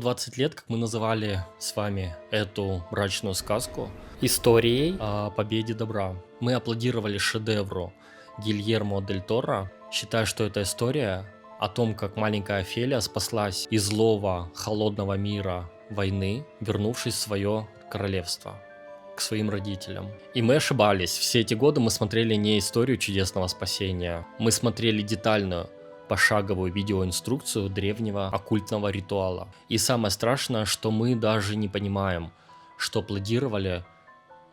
20 лет, как мы называли с вами эту мрачную сказку, историей о победе добра. Мы аплодировали шедевру Гильермо Дель Торо, считая, что это история о том, как маленькая Офелия спаслась из злого, холодного мира войны, вернувшись в свое королевство, к своим родителям. И мы ошибались. Все эти годы мы смотрели не историю чудесного спасения, мы смотрели детальную, пошаговую видеоинструкцию древнего оккультного ритуала. И самое страшное, что мы даже не понимаем, что аплодировали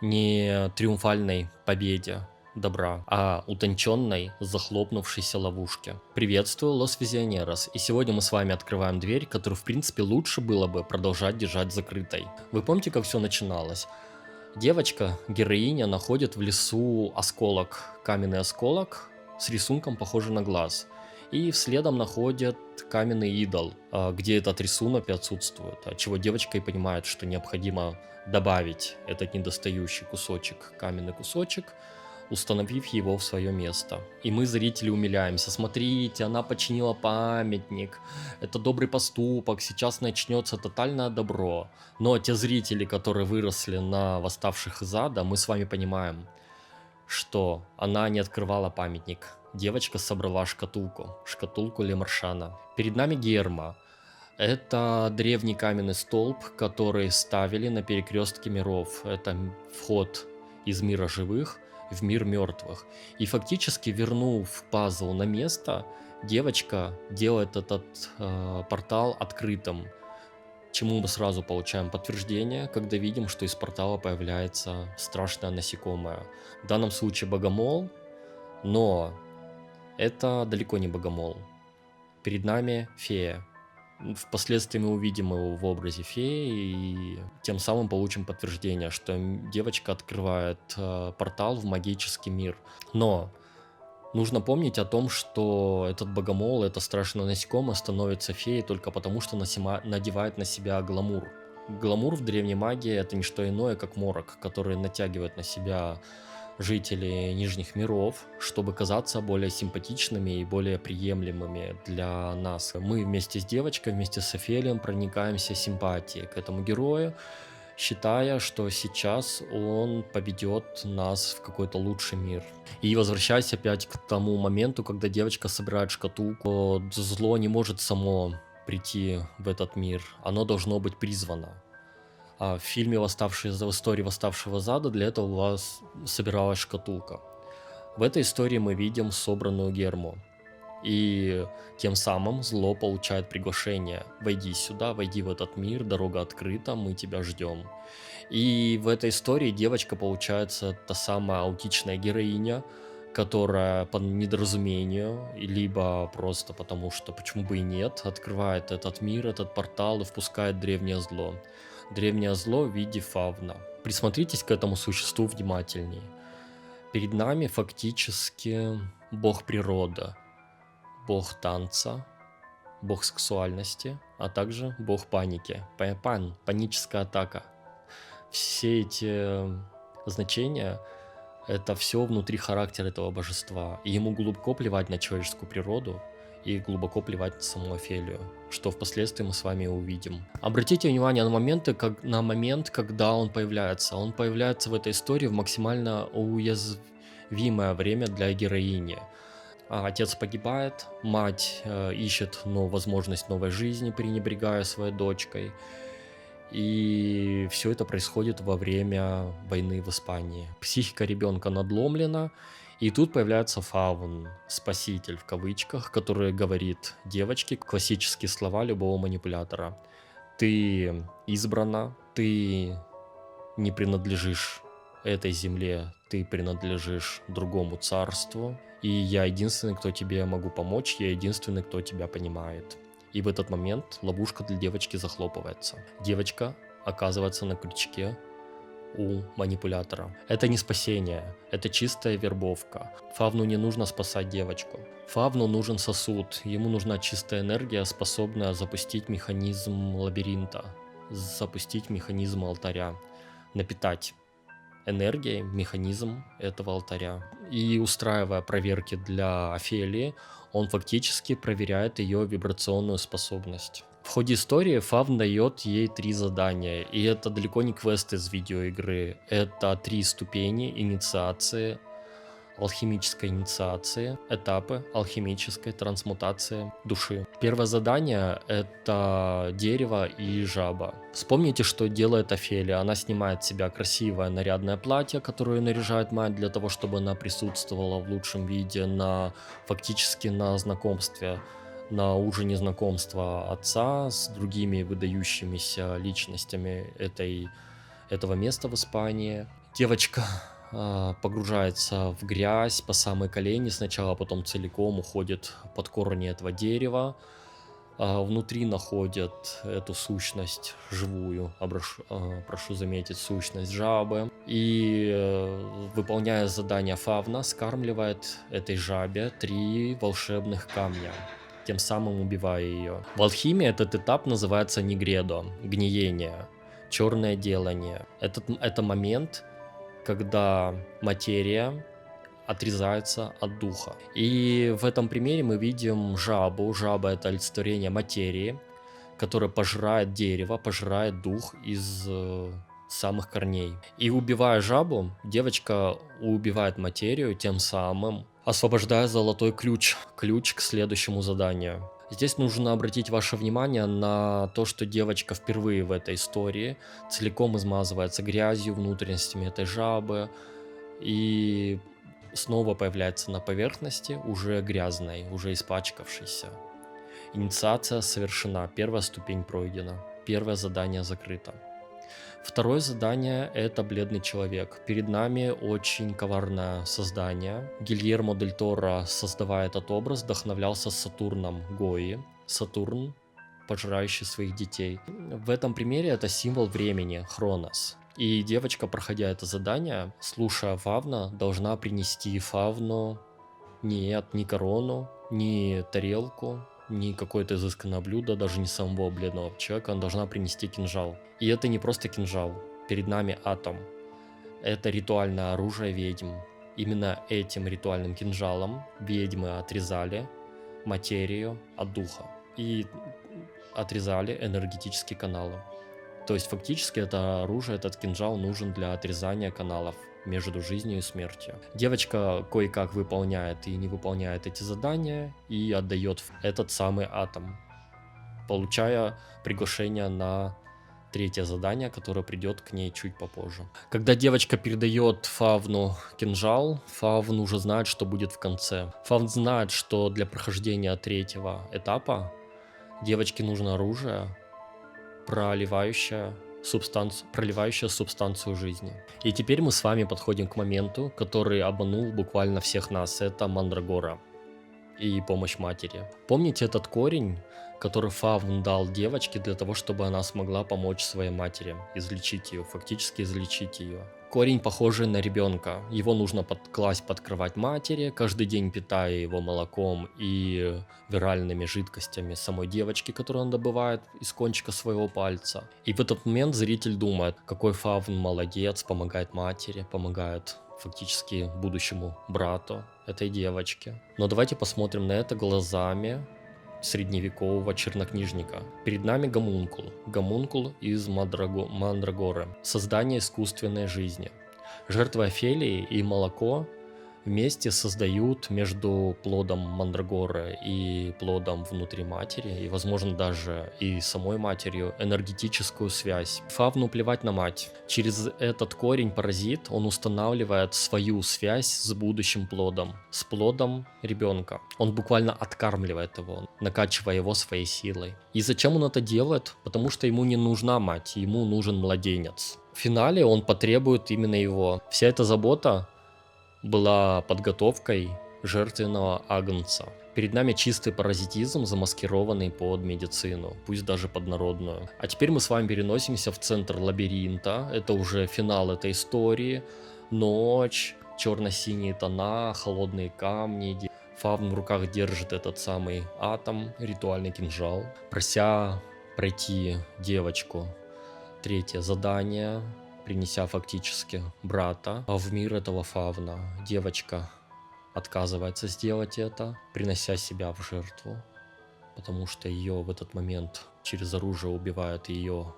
не триумфальной победе добра, а утонченной, захлопнувшейся ловушке. Приветствую, Лос Визионерос, и сегодня мы с вами открываем дверь, которую в принципе лучше было бы продолжать держать закрытой. Вы помните, как все начиналось? Девочка, героиня, находит в лесу осколок, каменный осколок с рисунком, похожий на глаз. И следом находят каменный идол, где этот рисунок отсутствует, от чего девочка и понимает, что необходимо добавить этот недостающий кусочек, каменный кусочек, установив его в свое место. И мы, зрители, умиляемся. Смотрите, она починила памятник. Это добрый поступок. Сейчас начнется тотальное добро. Но те зрители, которые выросли на восставших из ада, мы с вами понимаем, что она не открывала памятник. Девочка собрала шкатулку Лемаршана. Перед нами Герма. Это древний каменный столб, который ставили на перекрестке миров. Это вход из мира живых в мир мертвых. И фактически, вернув пазл на место, девочка делает этот портал открытым, чему мы сразу получаем подтверждение, когда видим, что из портала появляется страшное насекомое. В данном случае богомол, но это далеко не богомол. Перед нами фея. Впоследствии мы увидим его в образе феи и тем самым получим подтверждение, что девочка открывает портал в магический мир. Но нужно помнить о том, что этот богомол, это страшное насекомое, становится феей только потому, что надевает на себя гламур. Гламур в древней магии — это не что иное, как морок, который натягивает на себя жители нижних миров, чтобы казаться более симпатичными и более приемлемыми для нас. Мы вместе с девочкой, вместе с Офелием проникаемся симпатией к этому герою, считая, что сейчас он поведет нас в какой-то лучший мир. И возвращаясь опять к тому моменту, когда девочка собирает шкатулку, зло не может само прийти в этот мир, оно должно быть призвано. А в фильме в истории «Восставшего из ада» для этого у вас собиралась шкатулка. В этой истории мы видим собранную Герму. И тем самым зло получает приглашение: войди сюда, войди в этот мир, дорога открыта, мы тебя ждем. И в этой истории девочка получается та самая аутичная героиня, которая по недоразумению, либо просто потому что почему бы и нет, открывает этот мир, этот портал и впускает древнее зло. Древнее зло в виде фавна. Присмотритесь к этому существу внимательнее. Перед нами фактически бог природы, бог танца, бог сексуальности, а также бог паники. Паническая атака. Все эти значения — это все внутри характера этого божества. И ему глубоко плевать на человеческую природу и глубоко плевать на саму Офелию, что впоследствии мы с вами увидим. Обратите внимание на момент, когда он появляется. Он появляется в этой истории в максимально уязвимое время для героини. Отец погибает, мать ищет возможность новой жизни, пренебрегая своей дочкой. И все это происходит во время войны в Испании. Психика ребенка надломлена, и тут появляется фавн, спаситель в кавычках, который говорит девочке классические слова любого манипулятора: ты избрана, ты не принадлежишь этой земле, ты принадлежишь другому царству, и я единственный, кто тебе могу помочь, я единственный, кто тебя понимает. И в этот момент ловушка для девочки захлопывается. Девочка оказывается на крючке у манипулятора. Это не спасение, это чистая вербовка. Фавну не нужно спасать девочку. Фавну нужен сосуд, ему нужна чистая энергия, способная запустить механизм лабиринта, запустить механизм алтаря, напитать энергией механизм этого алтаря. И устраивая проверки для Офелии, он фактически проверяет ее вибрационную способность. В ходе истории Фавн дает ей 3 задания, и это далеко не квест из видеоигры. Это 3 ступени инициации, алхимической инициации, этапы алхимической трансмутации души. Первое задание — это дерево и жаба. Вспомните, что делает Офелия. Она снимает с себя красивое нарядное платье, которое наряжает мать для того, чтобы она присутствовала в лучшем виде фактически на знакомстве, на ужине знакомства отца с другими выдающимися личностями этого места в Испании. Девочка погружается в грязь по самые колени сначала, потом целиком уходит под корни этого дерева. Внутри находят эту сущность живую, прошу заметить, сущность жабы. И, выполняя задание Фавна, скармливает этой жабе 3 волшебных камня, тем самым убивая ее. В алхимии этот этап называется нигредо, гниение, черное делание. Это момент, когда материя отрезается от духа. И в этом примере мы видим жабу. Жаба — это олицетворение материи, которая пожирает дерево, пожирает дух из самых корней. И убивая жабу, девочка убивает материю, тем самым освобождая золотой ключ к следующему заданию. Здесь нужно обратить ваше внимание на то, что девочка впервые в этой истории целиком измазывается грязью, внутренностями этой жабы и снова появляется на поверхности, уже грязной, уже испачкавшейся. Инициация совершена, первая ступень пройдена, первое задание закрыто. Второе задание — это бледный человек. Перед нами очень коварное создание. Гильермо дель Торо, создавая этот образ, вдохновлялся Сатурном Гои. Сатурн, пожирающий своих детей. В этом примере это символ времени, Хронос. И девочка, проходя это задание, слушая Фавна, должна принести Фавну ни корону, ни тарелку, не какое-то изысканное блюдо, даже не самого бледного человека, она должна принести кинжал. И это не просто кинжал, перед нами атом. Это ритуальное оружие ведьм. Именно этим ритуальным кинжалом ведьмы отрезали материю от духа и отрезали энергетические каналы. То есть фактически это оружие, этот кинжал нужен для отрезания каналов между жизнью и смертью. Девочка кое-как выполняет и не выполняет эти задания и отдает этот самый атом, получая приглашение на 3-е задание, которое придет к ней чуть попозже. Когда девочка передает Фавну кинжал, Фавн уже знает, что будет в конце. Фавн знает, что для прохождения 3-го этапа девочке нужно оружие, проливающее субстанцию жизни. И теперь мы с вами подходим к моменту, который обманул буквально всех нас. Это Мандрагора и помощь матери. Помните этот корень, который Фавн дал девочке для того, чтобы она смогла помочь своей матери, излечить ее, фактически излечить ее? Корень, похожий на ребенка. Его нужно класть под кровать матери, каждый день питая его молоком и виральными жидкостями самой девочки, которую он добывает из кончика своего пальца. И в этот момент зритель думает, какой Фавн молодец, помогает матери, помогает фактически будущему брату этой девочки. Но давайте посмотрим на это глазами средневекового чернокнижника. Перед нами гомункул. Гомункул из Мандрагоры. Создание искусственной жизни. Жертва Офелии и молоко вместе создают между плодом Мандрагоры и плодом внутри матери, и, возможно, даже и самой матерью, энергетическую связь. Фавну плевать на мать. Через этот корень-паразит он устанавливает свою связь с будущим плодом, с плодом ребенка. Он буквально откармливает его, накачивая его своей силой. И зачем он это делает? Потому что ему не нужна мать, ему нужен младенец. В финале он потребует именно его. Вся эта забота была подготовкой жертвенного агнца. Перед нами чистый паразитизм, замаскированный под медицину, пусть даже под народную. А теперь мы с вами переносимся в центр лабиринта. Это уже финал этой истории. Ночь, черно-синие тона, холодные камни. Фавн в руках держит этот самый атом, ритуальный кинжал, прося пройти девочку 3-е задание, принеся фактически брата в мир этого Фавна. Девочка отказывается сделать это, принося себя в жертву, потому что ее в этот момент через оружие убивает ее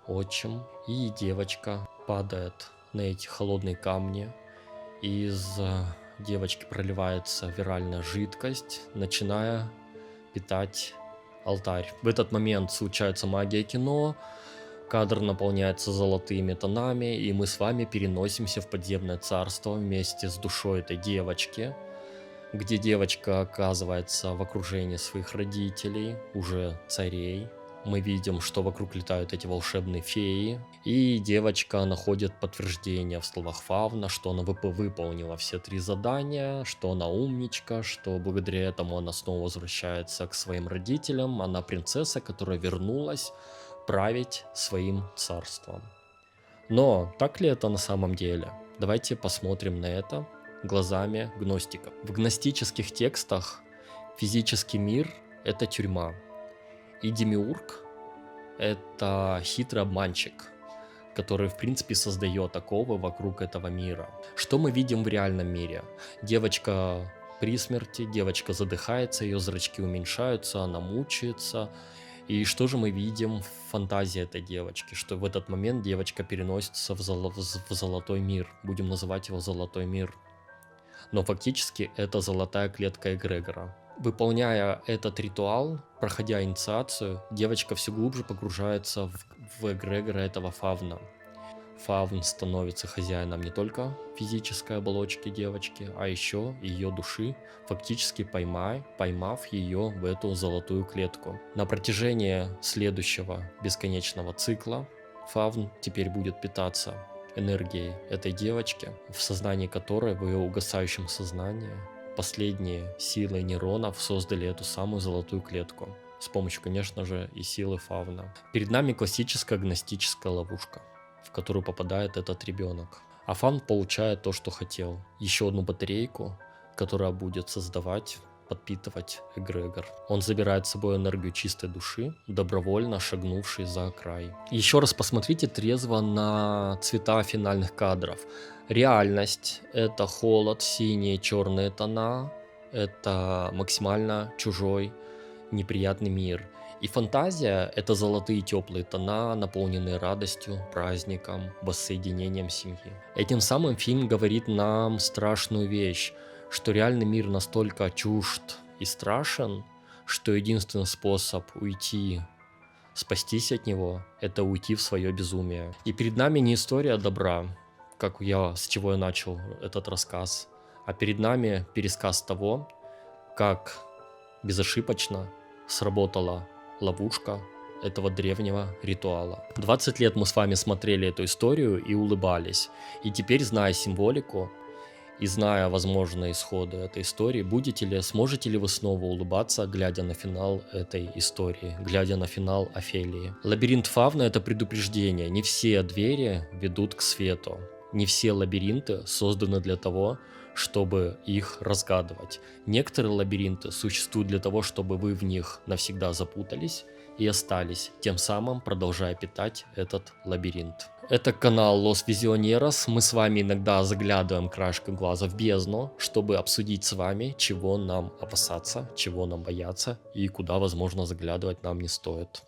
отчим. И девочка падает на эти холодные камни. Из девочки проливается виральная жидкость, начиная питать алтарь. В этот момент случается магия кино, кадр наполняется золотыми тонами, и мы с вами переносимся в подземное царство вместе с душой этой девочки, где девочка оказывается в окружении своих родителей, уже царей. Мы видим, что вокруг летают эти волшебные феи, и девочка находит подтверждение в словах Фавна, что она выполнила все 3 задания, что она умничка, что благодаря этому она снова возвращается к своим родителям, она принцесса, которая вернулась править своим царством. Но так ли это на самом деле? Давайте посмотрим на это глазами гностиков. В гностических текстах физический мир — это тюрьма, и демиург — это хитрый обманщик, который, в принципе, создает оковы вокруг этого мира. Что мы видим в реальном мире? Девочка при смерти, девочка задыхается, ее зрачки уменьшаются, она мучается. И что же мы видим в фантазии этой девочки? Что в этот момент девочка переносится в золотой мир. Будем называть его золотой мир. Но фактически это золотая клетка эгрегора. Выполняя этот ритуал, проходя инициацию, девочка все глубже погружается в эгрегора этого Фавна. Фавн становится хозяином не только физической оболочки девочки, а еще ее души, фактически поймав ее в эту золотую клетку. На протяжении следующего бесконечного цикла Фавн теперь будет питаться энергией этой девочки, в сознании которой, в ее угасающем сознании, последние силы нейронов создали эту самую золотую клетку. С помощью, конечно же, и силы Фавна. Перед нами классическая гностическая ловушка, в которую попадает этот ребенок. А Фавн получает то, что хотел. Еще одну батарейку, которая будет создавать, подпитывать эгрегор. Он забирает с собой энергию чистой души, добровольно шагнувший за край. Еще раз посмотрите трезво на цвета финальных кадров. Реальность — это холод, синие, черные тона, это максимально чужой, неприятный мир. И фантазия — это золотые теплые тона, наполненные радостью, праздником, воссоединением семьи. Этим самым фильм говорит нам страшную вещь, что реальный мир настолько чужд и страшен, что единственный способ уйти, спастись от него, это уйти в свое безумие. И перед нами не история добра, с чего я начал этот рассказ, а перед нами пересказ того, как безошибочно сработала ловушка этого древнего ритуала. 20 лет мы с вами смотрели эту историю и улыбались. И теперь, зная символику и зная возможные исходы этой истории, сможете ли вы снова улыбаться, глядя на финал этой истории, глядя на финал Офелии? Лабиринт Фавна — это предупреждение. Не все двери ведут к свету. Не все лабиринты созданы для того, чтобы их разгадывать. Некоторые лабиринты существуют для того, чтобы вы в них навсегда запутались и остались, тем самым продолжая питать этот лабиринт. Это канал Los Visioneros. Мы с вами иногда заглядываем краешкой глаза в бездну, чтобы обсудить с вами, чего нам опасаться, чего нам бояться и куда, возможно, заглядывать нам не стоит.